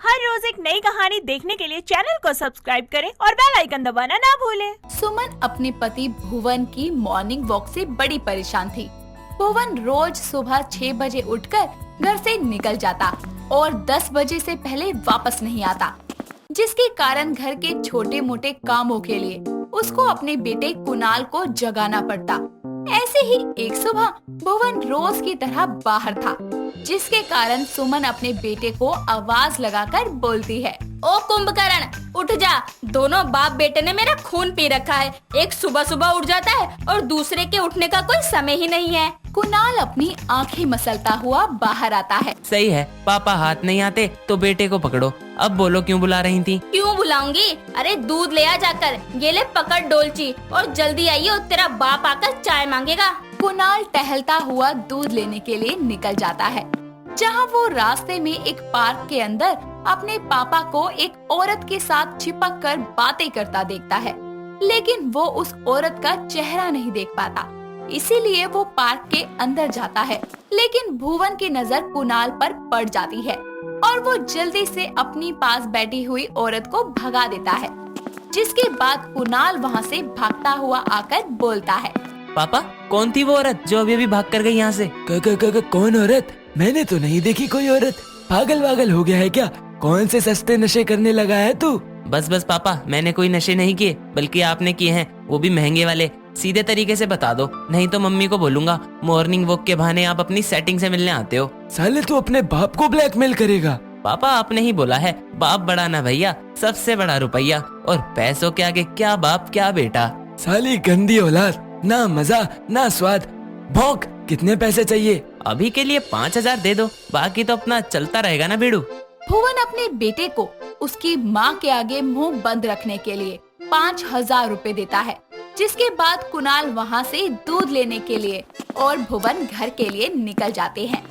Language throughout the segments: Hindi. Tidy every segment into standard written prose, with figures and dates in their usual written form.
हर रोज एक नई कहानी देखने के लिए चैनल को सब्सक्राइब करें और बेल आइकन दबाना ना भूलें। सुमन अपने पति भुवन की मॉर्निंग वॉक से बड़ी परेशान थी। भुवन रोज सुबह 6 बजे उठकर घर से निकल जाता और 10 बजे से पहले वापस नहीं आता, जिसके कारण घर के छोटे मोटे कामों के लिए उसको अपने बेटे कुणाल को जगाना पड़ता। ऐसे ही एक सुबह भुवन रोज की तरह बाहर था, जिसके कारण सुमन अपने बेटे को आवाज लगाकर बोलती है, ओ कुंभकर्ण उठ जा, दोनों बाप बेटे ने मेरा खून पी रखा है। एक सुबह सुबह उठ जाता है और दूसरे के उठने का कोई समय ही नहीं है। कुणाल अपनी आंखें मसलता हुआ बाहर आता है। सही है, पापा हाथ नहीं आते तो बेटे को पकड़ो। अब बोलो क्यों बुला रही थी? क्यों बुलाऊंगी? अरे दूध ले आ जाकर, ये ले पकड़ डोलची और जल्दी आइए, तेरा बाप आकर चाय मांगेगा। कुणाल टहलता हुआ दूध लेने के लिए निकल जाता है, जहां वो रास्ते में एक पार्क के अंदर अपने पापा को एक औरत के साथ चिपक कर बातें करता देखता है, लेकिन वो उस औरत का चेहरा नहीं देख पाता। इसीलिए वो पार्क के अंदर जाता है, लेकिन भुवन की नजर कुणाल पर पड़ जाती है और वो जल्दी से अपनी पास बैठी हुई औरत को भगा देता है, जिसके बाद कुणाल वहाँ से भागता हुआ आकर बोलता है, पापा कौन थी वो औरत जो अभी भाग कर गई यहाँ से? कौन औरत? मैंने तो नहीं देखी कोई औरत। पागल हो गया है क्या? कौन से सस्ते नशे करने लगा है तू? बस पापा, मैंने कोई नशे नहीं किए, बल्कि आपने किए हैं, वो भी महंगे वाले। सीधे तरीके से बता दो, नहीं तो मम्मी को बोलूंगा मॉर्निंग वॉक के बहाने आप अपनी सेटिंग से मिलने आते हो। साले तू अपने बाप को ब्लैकमेल करेगा? पापा आपने ही बोला है, बाप बड़ा ना भैया, सबसे बड़ा रुपया, और पैसों के आगे क्या बाप क्या बेटा। साली गंदी औलाद, ना मजा ना स्वाद। भौंक, कितने पैसे चाहिए? अभी के लिए 5,000 दे दो, बाकी तो अपना चलता रहेगा ना बेड़ू। भुवन अपने बेटे को उसकी माँ के आगे मुंह बंद रखने के लिए 5,000 रुपए देता है, जिसके बाद कुणाल वहाँ से दूध लेने के लिए और भुवन घर के लिए निकल जाते हैं।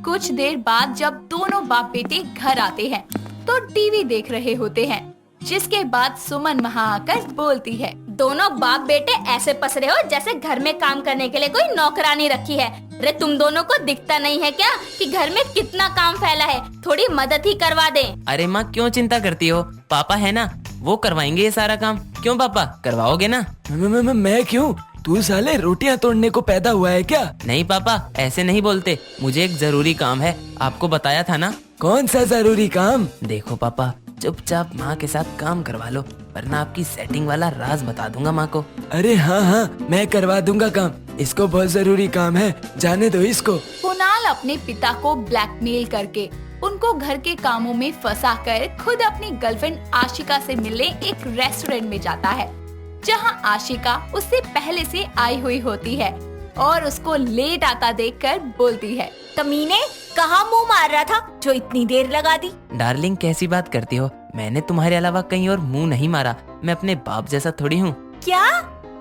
कुछ देर बाद जब दोनों बाप बेटे घर आते हैं तो टीवी देख रहे होते हैं, जिसके बाद सुमन वहाँ आकर बोलती है, दोनों बाप बेटे ऐसे पसरे हो जैसे घर में काम करने के लिए कोई नौकरानी रखी है। अरे तुम दोनों को दिखता नहीं है क्या कि घर में कितना काम फैला है? थोड़ी मदद ही करवा दें। अरे माँ क्यों चिंता करती हो, पापा है ना, वो करवाएंगे ये सारा काम। क्यों पापा, करवाओगे ना? मैं क्यों? तू साले रोटियां तोड़ने को पैदा हुआ है क्या? नहीं पापा, ऐसे नहीं बोलते, मुझे एक जरूरी काम है, आपको बताया था ना। कौन सा जरूरी काम? देखो पापा, चुपचाप माँ के साथ काम करवा लो, वरना आपकी सेटिंग वाला राज बता दूंगा माँ को। अरे हाँ, मैं करवा दूंगा काम। इसको बहुत जरूरी काम है, जाने दो इसको। कुणाल अपने पिता को ब्लैकमेल करके उनको घर के कामों में फंसाकर खुद अपनी गर्लफ्रेंड आशिका से मिलने एक रेस्टोरेंट में जाता है, जहां आशिका उससे पहले से आई हुई होती है और उसको लेट आता देखकर बोलती है, कमीने, कहाँ मुंह मार रहा था जो इतनी देर लगा दी? डार्लिंग कैसी बात करती हो, मैंने तुम्हारे अलावा कहीं और मुंह नहीं मारा, मैं अपने बाप जैसा थोड़ी हूँ। क्या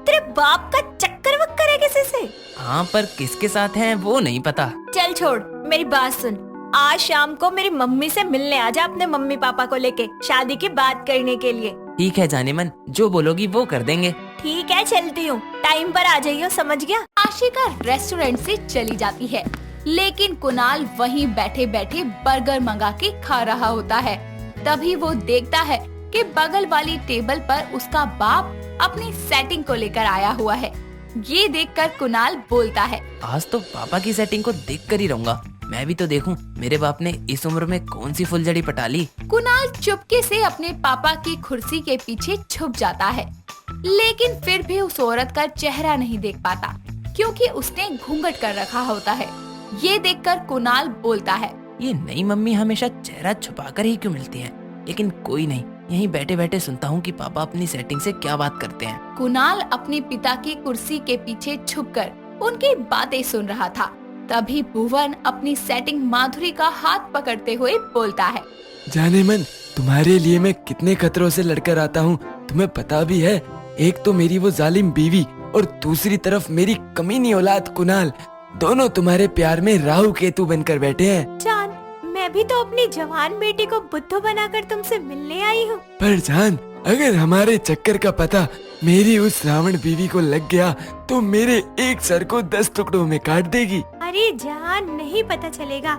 तेरे बाप का चक्कर वक्कर है किसी से? हाँ, पर किसके साथ है वो नहीं पता। चल छोड़, मेरी बात सुन, आज शाम को मेरी मम्मी से मिलने आ जा अपने मम्मी पापा को लेके, शादी की बात करने के लिए। ठीक है जाने मन, जो बोलोगी वो कर देंगे। ठीक है, चलती हूँ, टाइम पर आ जाइयो, समझ गया? आशिका रेस्टोरेंट से चली जाती है, लेकिन कुणाल वहीं बैठे बैठे बर्गर मंगा के खा रहा होता है। तभी वो देखता है कि बगल वाली टेबल पर उसका बाप अपनी सेटिंग को लेकर आया हुआ है। ये देखकर कुणाल बोलता है, आज तो पापा की सेटिंग को देख कर ही रहूंगा, मैं भी तो देखूं मेरे बाप ने इस उम्र में कौन सी फुलझड़ी पटा ली। कुणाल चुपके से अपने पापा की कुर्सी के पीछे छुप जाता है, लेकिन फिर भी उस औरत का चेहरा नहीं देख पाता, क्योंकि उसने घूंघट कर रखा होता है। ये देखकर कुणाल बोलता है, ये नई मम्मी हमेशा चेहरा छुपा कर ही क्यों मिलती है? लेकिन कोई नहीं, यहीं बैठे बैठे सुनता हूँ कि पापा अपनी सेटिंग से क्या बात करते हैं। कुणाल अपने पिता की कुर्सी के पीछे छुपकर उनकी बातें सुन रहा था। तभी भुवन अपनी सेटिंग माधुरी का हाथ पकड़ते हुए बोलता है, जाने मन, तुम्हारे लिए मैं कितने खतरों से लड़कर आता हूँ, तुम्हें पता भी है। एक तो मेरी वो जालिम बीवी और दूसरी तरफ मेरी कमीनी औलाद कुणाल, दोनों तुम्हारे प्यार में राहु केतु बनकर बैठे हैं। जान, मैं भी तो अपनी जवान बेटी को बुद्धू बनाकर तुमसे मिलने आई हूँ। पर जान, अगर हमारे चक्कर का पता मेरी उस रावण बीवी को लग गया तो मेरे एक सर को 10 टुकड़ों में काट देगी। अरे जान, नहीं पता चलेगा,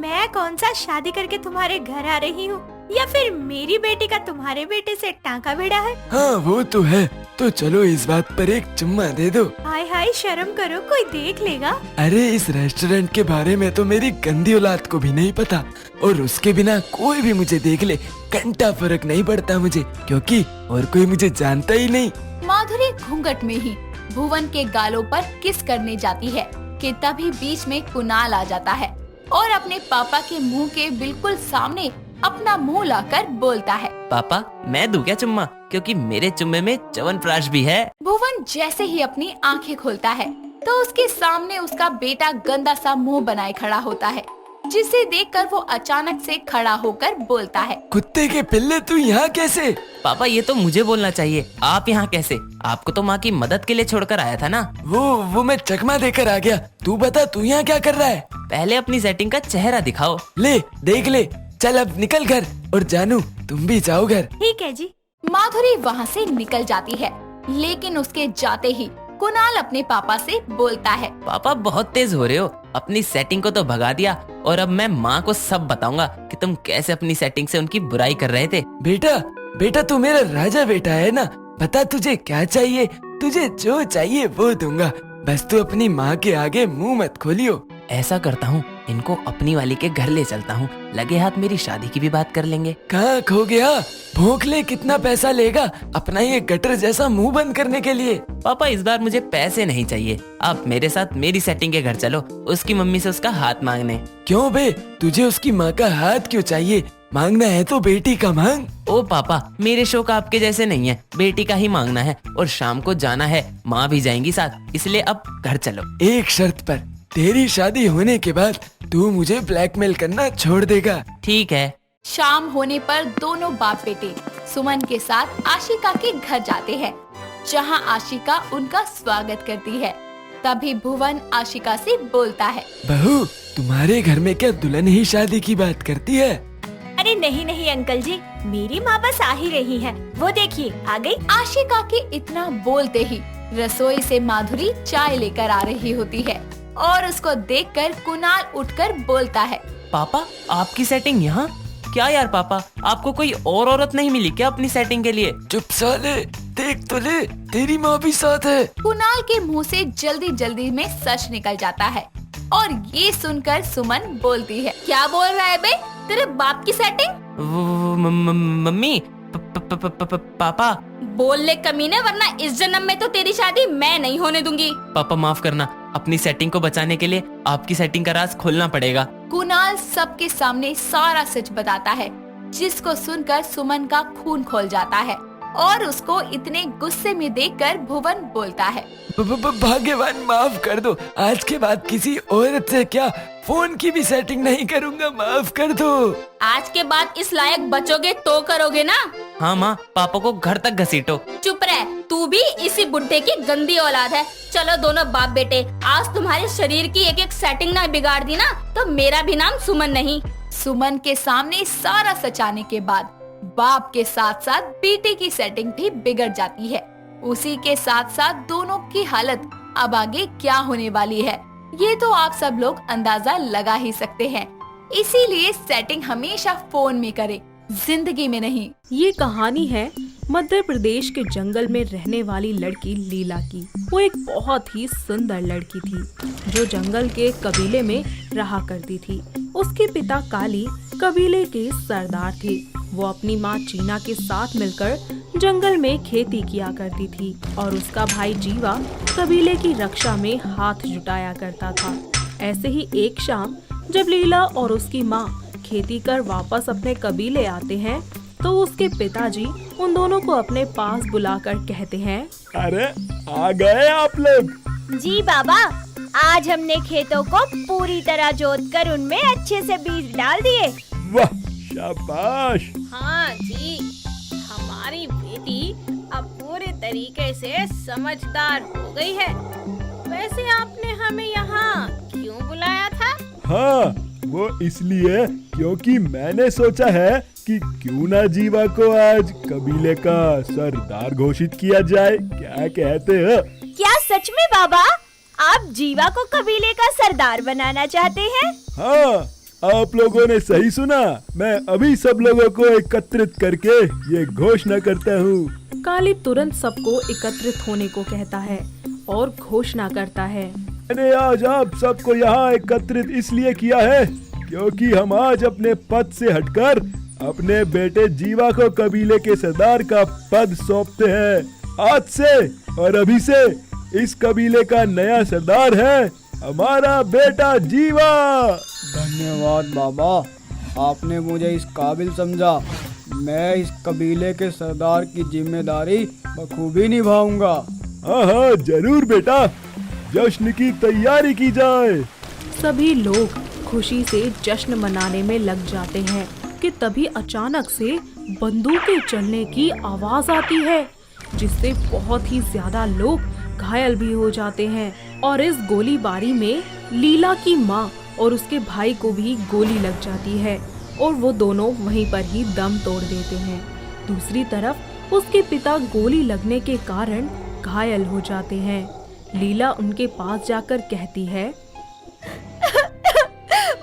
मैं कौन सा शादी करके तुम्हारे घर आ रही हूँ, या फिर मेरी बेटी का तुम्हारे बेटे से टांका भिड़ा है? हाँ वो तो है, तो चलो इस बात पर एक चुम्मा दे दो। हाय हाय, शर्म करो, कोई देख लेगा। अरे इस रेस्टोरेंट के बारे में तो मेरी गंदी औलाद को भी नहीं पता, और उसके बिना कोई भी मुझे देख ले घंटा फर्क नहीं पड़ता मुझे, क्योंकि और कोई मुझे जानता ही नहीं। माधुरी घूंघट में ही भुवन के गालों पर किस करने जाती है कि तभी बीच में कुणाल आ जाता है और अपने पापा के मुंह के बिल्कुल सामने अपना मुंह लाकर बोलता है, पापा मैं दूं क्या चुम्मा, क्योंकि मेरे चुम्मे में च्यवनप्राश भी है। भुवन जैसे ही अपनी आंखें खोलता है तो उसके सामने उसका बेटा गंदा सा मुंह बनाए खड़ा होता है, जिसे देखकर वो अचानक से खड़ा होकर बोलता है, कुत्ते के पिल्ले तू यहाँ कैसे? पापा ये तो मुझे बोलना चाहिए, आप यहाँ कैसे? आपको तो माँ की मदद के लिए छोड़कर आया था ना। वो मैं चकमा देकर आ गया। तू बता तू यहाँ क्या कर रहा है? पहले अपनी सेटिंग का चेहरा दिखाओ। ले देख ले, चल अब निकल घर, और जानू तुम भी जाओ घर। ठीक है जी। माधुरी वहाँ से निकल जाती है, लेकिन उसके जाते ही कुणाल अपने पापा से बोलता है, पापा बहुत तेज हो रहे हो, अपनी सेटिंग को तो भगा दिया और अब मैं माँ को सब बताऊंगा कि तुम कैसे अपनी सेटिंग से उनकी बुराई कर रहे थे। बेटा तू मेरा राजा बेटा है ना, बता तुझे क्या चाहिए, तुझे जो चाहिए वो दूंगा, बस तू अपनी माँ के आगे मुंह मत खोलियो। ऐसा करता हूँ, इनको अपनी वाली के घर ले चलता हूँ, लगे हाथ मेरी शादी की भी बात कर लेंगे। कहाँ खो गया? भोंक ले, कितना पैसा लेगा अपना ये गटर जैसा मुंह बंद करने के लिए? पापा इस बार मुझे पैसे नहीं चाहिए, आप मेरे साथ मेरी सेटिंग के घर चलो, उसकी मम्मी से उसका हाथ मांगने। क्यों बे, तुझे उसकी माँ का हाथ क्यों चाहिए? मांगना है तो बेटी का मांग। ओ पापा मेरे शौक आपके जैसे नहीं है, बेटी का ही मांगना है, और शाम को जाना है, माँ भी जाएंगी साथ, इसलिए अब घर चलो। एक शर्त पर, तेरी शादी होने के बाद तू मुझे ब्लैकमेल करना छोड़ देगा। ठीक है। शाम होने पर दोनों बाप बेटे सुमन के साथ आशिका के घर जाते हैं, जहां आशिका उनका स्वागत करती है। तभी भुवन आशिका से बोलता है, बहू तुम्हारे घर में क्या दुल्हन ही शादी की बात करती है? अरे नहीं नहीं अंकल जी, मेरी माँ बस आ ही रही है, वो देखिए आ गई। आशिका के इतना बोलते ही रसोई से माधुरी चाय लेकर आ रही होती है और उसको देखकर कुणाल उठकर बोलता है, पापा आपकी सेटिंग यहाँ? क्या यार पापा, आपको कोई और औरत नहीं मिली क्या अपनी सेटिंग के लिए? चुप साले, देख तो ले, तेरी माँ भी साथ है। कुणाल के मुंह से जल्दी जल्दी में सच निकल जाता है और ये सुनकर सुमन बोलती है, क्या बोल रहा है बे, तेरे बाप की सेटिंग? Mummy papa. बोल ले कमीने, वरना इस जन्म में तो तेरी शादी मैं नहीं होने दूंगी। पापा माफ करना, अपनी सेटिंग को बचाने के लिए आपकी सेटिंग का राज खोलना पड़ेगा। कुणाल सबके सामने सारा सच बताता है, जिसको सुनकर सुमन का खून खोल जाता है और उसको इतने गुस्से में देखकर भुवन बोलता है, भाग्यवान माफ कर दो, आज के बाद किसी औरत से क्या फोन की भी सेटिंग नहीं करूंगा, माफ कर दो। आज के बाद इस लायक बचोगे तो करोगे ना? हाँ माँ, पापा को घर तक घसीटो। चुप रह, तू भी इसी बुड्ढे की गंदी औलाद है। चलो दोनों बाप बेटे, आज तुम्हारे शरीर की एक एक सेटिंग ना बिगाड़ दी ना, तो मेरा भी नाम सुमन नहीं। सुमन के सामने सारा सच आने के बाद बाप के साथ साथ बेटे की सेटिंग भी बिगड़ जाती है। उसी के साथ साथ दोनों की हालत अब आगे क्या होने वाली है, ये तो आप सब लोग अंदाजा लगा ही सकते हैं। इसीलिए सेटिंग हमेशा फोन में करें, जिंदगी में नहीं। ये कहानी है मध्य प्रदेश के जंगल में रहने वाली लड़की लीला की। वो एक बहुत ही सुंदर लड़की थी जो जंगल के कबीले में रहा करती थी। उसके पिता काली कबीले के सरदार थे। वो अपनी माँ चीना के साथ मिलकर जंगल में खेती किया करती थी और उसका भाई जीवा कबीले की रक्षा में हाथ जुटाया करता था। ऐसे ही एक शाम जब लीला और उसकी माँ खेती कर वापस अपने कबीले आते हैं तो उसके पिताजी उन दोनों को अपने पास बुलाकर कहते हैं, अरे आ गए आप लोग? जी बाबा, आज हमने खेतों को पूरी तरह जोतकर उनमें अच्छे से बीज डाल दिए। वाह शाबाश। हाँ जी, हमारी बेटी अब पूरे तरीके से समझदार हो गई है। वैसे आपने हमें यहाँ क्यों बुलाया था? हाँ वो इसलिए क्योंकि मैंने सोचा है कि क्यों ना जीवा को आज कबीले का सरदार घोषित किया जाए, क्या कहते हो? क्या सच में बाबा, आप जीवा को कबीले का सरदार बनाना चाहते हैं? हाँ, आप लोगों ने सही सुना। मैं अभी सब लोगों को एकत्रित करके ये घोषणा करता हूँ। कालिब तुरंत सबको एकत्रित होने को कहता है और घोषणा करता है। मैंने आज आप सबको यहाँ एकत्रित इसलिए किया है क्योंकि हम आज अपने पद से हटकर अपने बेटे जीवा को कबीले के सरदार का पद सौंपते हैं। आज से और अभी से इस कबीले का नया सरदार है हमारा बेटा जीवा। धन्यवाद बाबा, आपने मुझे इस काबिल समझा। मैं इस कबीले के सरदार की जिम्मेदारी बखूबी निभाऊंगा। हाँ हाँ जरूर बेटा, जश्न की तैयारी की जाए। सभी लोग खुशी से जश्न मनाने में लग जाते हैं कि तभी अचानक से बंदूकें चलने की आवाज आती है, जिससे बहुत ही ज्यादा लोग घायल भी हो जाते हैं। और इस गोलीबारी में लीला की माँ और उसके भाई को भी गोली लग जाती है और वो दोनों वहीं पर ही दम तोड़ देते हैं। दूसरी तरफ उसके पिता गोली लगने के कारण घायल हो जाते हैं। लीला उनके पास जाकर कहती है,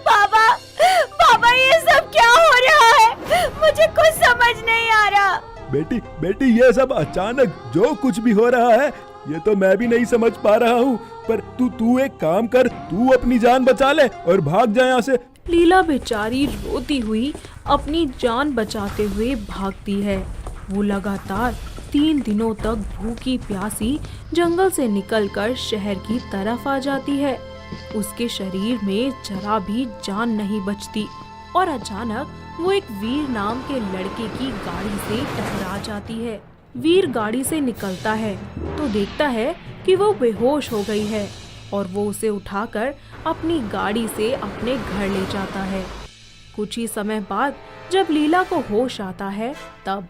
पापा पापा ये सब क्या हो रहा है, मुझे कुछ समझ नहीं आ रहा। बेटी ये सब अचानक जो कुछ भी हो रहा है ये तो मैं भी नहीं समझ पा रहा हूँ, पर तू एक काम कर, तू अपनी जान बचा ले और भाग जा यहाँ से। लीला बेचारी रोती हुई अपनी जान बचाते हुए भागती है। वो लगातार 3 दिनों तक भूखी प्यासी जंगल से निकलकर शहर की तरफ आ जाती है। उसके शरीर में जरा भी जान नहीं बचती और अचानक वो एक वीर नाम के लड़के की गाड़ी से टकरा जाती है। वीर गाड़ी से निकलता है तो देखता है कि वो बेहोश हो गई है और वो उसे उठाकर अपनी गाड़ी से अपने घर ले जाता है। कुछ ही समय बाद जब लीला को होश आता है तब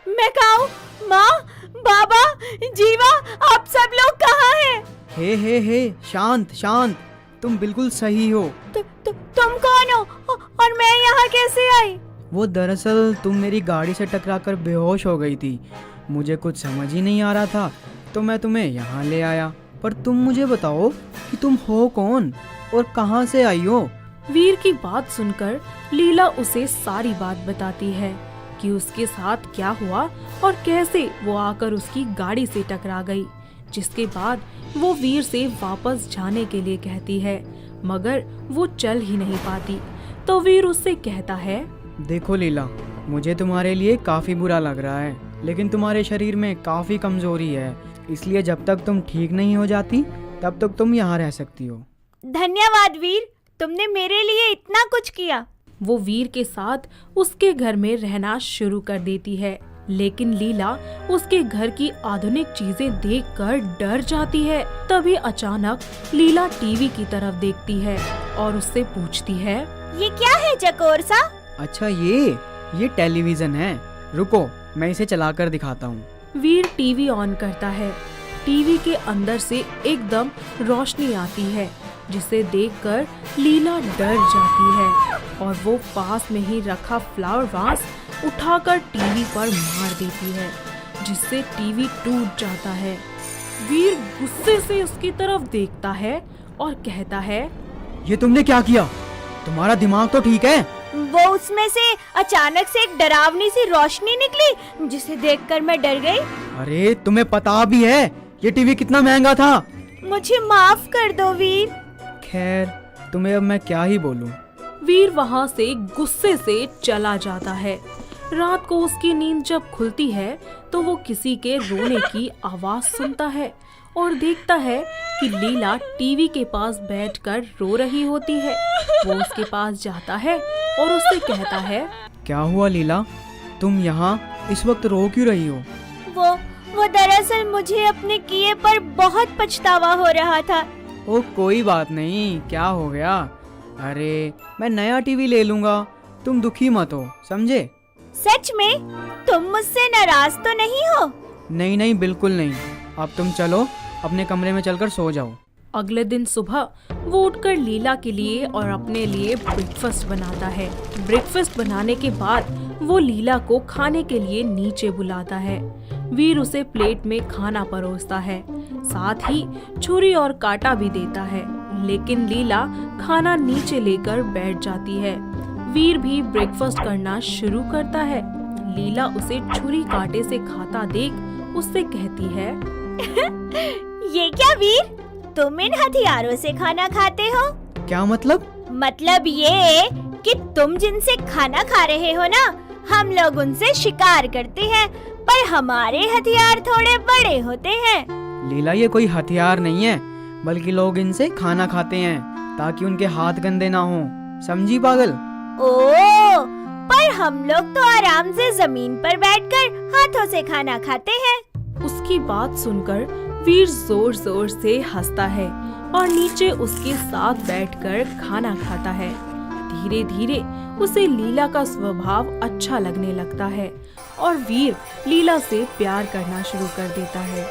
मैं कहाँ हूँ? माँ, बाबा, जीवा, आप सब लोग कहाँ हैं? हे शांत शांत, तुम बिल्कुल सही हो। तुम कौन हो और मैं यहाँ कैसे आई? वो दरअसल तुम मेरी गाड़ी से टकराकर बेहोश हो गई थी। मुझे कुछ समझ ही नहीं आ रहा था तो मैं तुम्हें यहाँ ले आया। पर तुम मुझे बताओ कि तुम हो कौन और कहाँ से आई हो? वीर की बात सुनकर लीला उसे सारी बात बताती है कि उसके साथ क्या हुआ और कैसे वो आकर उसकी गाड़ी से टकरा गई। जिसके बाद वो वीर से वापस जाने के लिए कहती है, मगर वो चल ही नहीं पाती। तो वीर उससे कहता है, देखो लीला, मुझे तुम्हारे लिए काफी बुरा लग रहा है, लेकिन तुम्हारे शरीर में काफी कमजोरी है, इसलिए जब तक तुम ठीक नहीं हो जाती तब तक तुम यहाँ रह सकती हो। धन्यवाद वीर, तुमने मेरे लिए इतना कुछ किया। वो वीर के साथ उसके घर में रहना शुरू कर देती है, लेकिन लीला उसके घर की आधुनिक चीजें देखकर डर जाती है। तभी अचानक लीला टीवी की तरफ देखती है और उससे पूछती है, ये क्या है चकोर सा? अच्छा ये टेलीविजन है, रुको मैं इसे चलाकर दिखाता हूँ। वीर टीवी ऑन करता है। टीवी के अंदर से एकदम रोशनी आती है, जिसे देखकर लीला डर जाती है और वो पास में ही रखा फ्लावर वास उठाकर टीवी पर मार देती है, जिससे टीवी टूट जाता है। वीर गुस्से से उसकी तरफ देखता है और कहता है, ये तुमने क्या किया? तुम्हारा दिमाग तो ठीक है? वो उसमें से अचानक से एक डरावनी सी रोशनी निकली, जिसे देखकर मैं डर गई। अरे तुम्हें पता भी है ये टीवी कितना महंगा था? मुझे माफ कर दो वीर। खैर तुम्हें अब मैं क्या ही बोलूं। वीर वहाँ से गुस्से से चला जाता है। रात को उसकी नींद जब खुलती है तो वो किसी के रोने की आवाज सुनता है और देखता है कि लीला टीवी के पास बैठकर रो रही होती है। वो उसके पास जाता है और उससे कहता है, क्या हुआ लीला, तुम यहाँ इस वक्त रो क्यों रही हो? वो दरअसल मुझे अपने किए पर बहुत पछतावा हो रहा था। ओ कोई बात नहीं, क्या हो गया? अरे मैं नया टीवी ले लूंगा, तुम दुखी मत हो, समझे? सच में? तुम मुझसे नाराज तो नहीं हो? नहीं बिल्कुल नहीं। अब तुम चलो अपने कमरे में चलकर सो जाओ। अगले दिन सुबह वो उठकर लीला के लिए और अपने लिए ब्रेकफास्ट बनाता है। ब्रेकफास्ट बनाने के बाद वो लीला को खाने के लिए नीचे बुलाता है। वीर उसे प्लेट में खाना परोसता है, साथ ही छुरी और कांटा भी देता है। लेकिन लीला खाना नीचे लेकर बैठ जाती है। वीर भी ब्रेकफास्ट करना शुरू करता है। लीला उसे छुरी कांटे से खाता देख उससे कहती है, ये क्या वीर, तुम इन हथियारों से खाना खाते हो? क्या मतलब? मतलब ये कि तुम जिनसे खाना खा रहे हो ना, हम लोग उनसे शिकार करते हैं, पर हमारे हथियार थोड़े बड़े होते हैं। लीला, ये कोई हथियार नहीं है, बल्कि लोग इनसे खाना खाते हैं ताकि उनके हाथ गंदे ना हो। समझी पागल? ओह, पर हम लोग तो आराम से जमीन पर बैठकर हाथों से खाना खाते हैं। उसकी बात सुनकर वीर जोर जोर से हंसता है और नीचे उसके साथ बैठकर खाना खाता है। धीरे धीरे उसे लीला का स्वभाव अच्छा लगने लगता है और वीर लीला से प्यार करना शुरू कर देता है।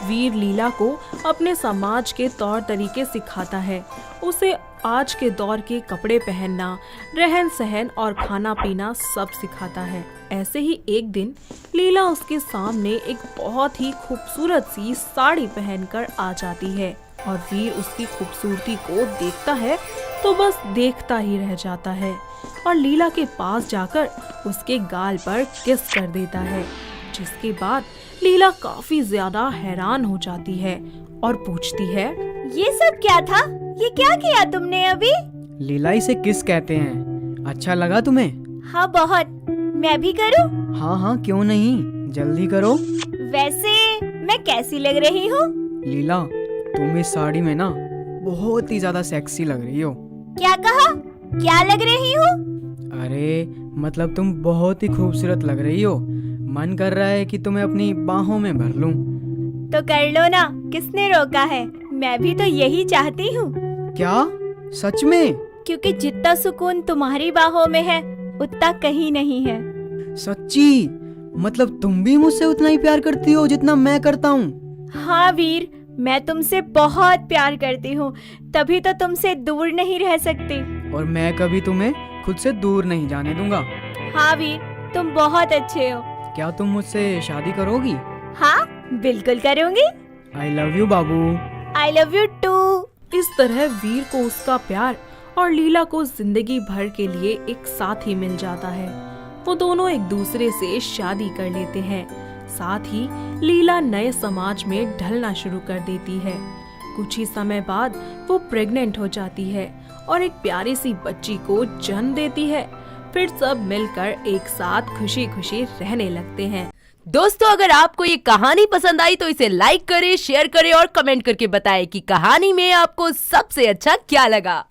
वीर लीला को अपने समाज के तौर तरीके सिखाता है। उसे आज के दौर के कपड़े पहनना, रहन सहन और खाना पीना सब सिखाता है। ऐसे ही एक दिन लीला उसके सामने एक बहुत ही खूबसूरत सी साड़ी पहनकर आ जाती है और वीर उसकी खूबसूरती को देखता है तो बस देखता ही रह जाता है और लीला के पास जाकर उसके गाल पर किस कर देता है, जिसके बाद लीला काफी ज्यादा हैरान हो जाती है और पूछती है, ये सब क्या था? ये क्या किया तुमने अभी? लीला, इसे किस कहते हैं? अच्छा लगा तुम्हें? हाँ बहुत। मैं भी करूँ? हाँ हाँ, क्यों नहीं, जल्दी करो। वैसे मैं कैसी लग रही हूँ? लीला, तुम इस साड़ी में ना बहुत ही ज्यादा सेक्सी लग रही हो। क्या कहा? क्या लग रही हूँ? अरे मतलब तुम बहुत ही खूबसूरत लग रही हो। मन कर रहा है कि तुम्हें अपनी बाहों में भर लूं। तो कर लो ना, किसने रोका है? मैं भी तो यही चाहती हूँ। क्या? सच में? क्योंकि जितना सुकून तुम्हारी बाहों में है उतना कहीं नहीं है। सच्ची? मतलब तुम भी मुझसे उतना ही प्यार करती हो जितना मैं करता हूँ? हाँ वीर, मैं तुमसे बहुत प्यार करती हूँ, तभी तो तुमसे दूर नहीं रह सकती। और मैं कभी तुम्हें खुद से दूर नहीं जाने दूंगा। हाँ वीर, तुम बहुत अच्छे हो। क्या तुम मुझसे शादी करोगी? हाँ बिल्कुल करूँगी। आई लव यू बाबू। I love you too. इस तरह वीर को उसका प्यार और लीला को जिंदगी भर के लिए एक साथ ही मिल जाता है। वो दोनों एक दूसरे से शादी कर लेते हैं। साथ ही लीला नए समाज में ढलना शुरू कर देती है। कुछ ही समय बाद वो प्रेग्नेंट हो जाती है और एक प्यारी सी बच्ची को जन्म देती है। फिर सब मिलकर एक साथ खुशी खुशी रहने लगते हैं। दोस्तों, अगर आपको ये कहानी पसंद आई तो इसे लाइक करें, शेयर करें और कमेंट करके बताएं कि कहानी में आपको सबसे अच्छा क्या लगा।